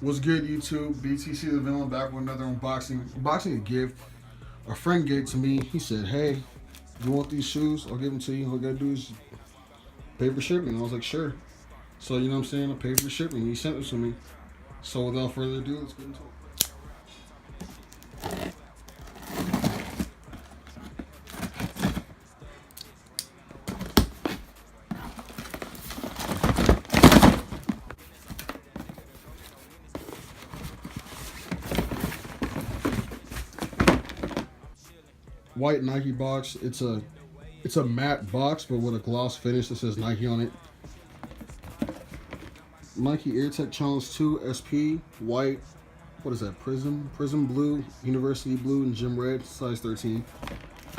What's good, YouTube? BTC the Villain back with another unboxing. Unboxing a gift a friend gave to me. He said, "Hey, you want these shoes? I'll give them to you. All you gotta do is pay for shipping." I was like, "Sure." So you know what I'm saying? I paid for shipping. He sent it to me. So without further ado, let's get into it. White Nike box. It's a matte box, but with a gloss finish that says Nike on it. Nike AirTech Challenge 2 SP white. What is that? Prism blue, University blue, and gym red. Size 13.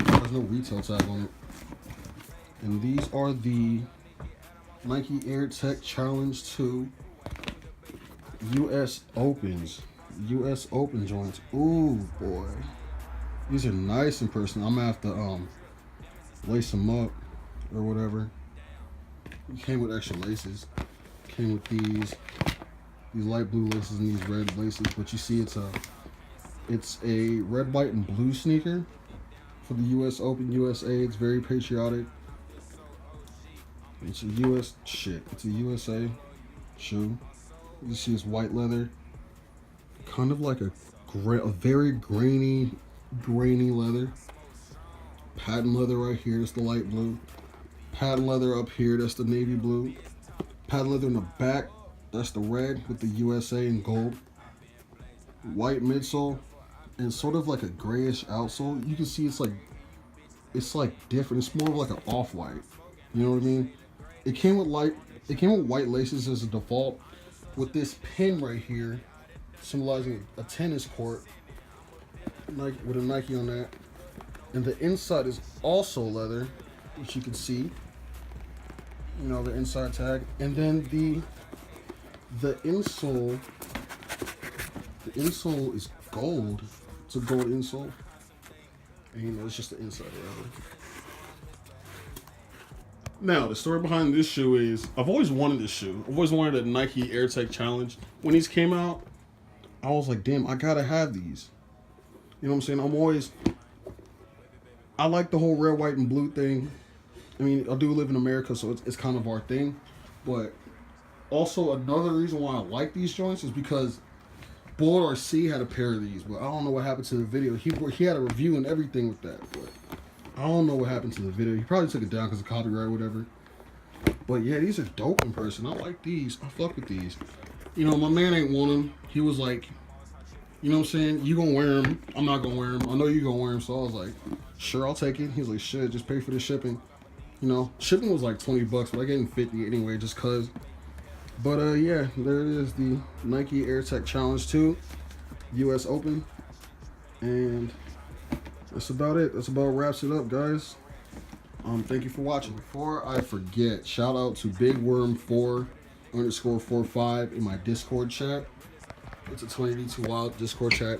There's no retail tag on it. And these are the Nike AirTech Challenge 2 US Opens. US Open joints. Ooh boy. These are nice in person. I'm gonna have to lace them up or whatever. It came with extra laces. Came with these light blue laces and these red laces. But you see, it's a red, white, and blue sneaker for the US Open USA. It's very patriotic. It's a It's a USA shoe. You see, it's white leather, kind of like a very grainy leather. Patent leather right here, that's the light blue. Patent leather up here, that's the navy blue. Patent leather in the back, that's the red with the USA in gold. White midsole and sort of like a grayish outsole. You can see it's like different. It's more of like an off-white. You know what I mean? It came with white laces as a default, with this pin right here symbolizing a tennis court, with a Nike on that. And the inside is also leather, which you can see. You know, the inside tag. And then the insole is gold. It's a gold insole. And you know, it's just the inside of it. Now, the story behind this shoe is, I've always wanted this shoe. I've always wanted a Nike AirTech Challenge. When these came out, I was like, damn, I gotta have these. You know what I'm saying? I like the whole red, white, and blue thing. I mean, I do live in America, so it's kind of our thing. But also, another reason why I like these joints is because Bullet RC had a pair of these, but I don't know what happened to the video. He had a review and everything with that, but I don't know what happened to the video. He probably took it down because of copyright or whatever. But yeah, these are dope in person. I like these. I fuck with these. You know, my man ain't want them. He was like, you know what I'm saying? You gonna wear them. I'm not gonna wear them. I know you gonna wear them. So I was like, sure, I'll take it. He was like, shit, just pay for the shipping. You know, shipping was like 20 bucks, but I gave him 50 anyway, just cause. But yeah, there it is, the Nike AirTech Challenge 2 US Open. And that's about it. That's about wraps it up, guys. Thank you for watching. Before I forget, shout out to BigWorm4_45 in my Discord chat. It's a 20D2 Wild Discord chat.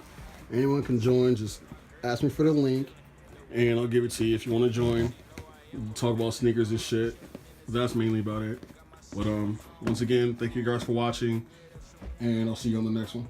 Anyone can join. Just ask me for the link, and I'll give it to you if you want to join. We'll talk about sneakers and shit. That's mainly about it. But once again, thank you guys for watching, and I'll see you on the next one.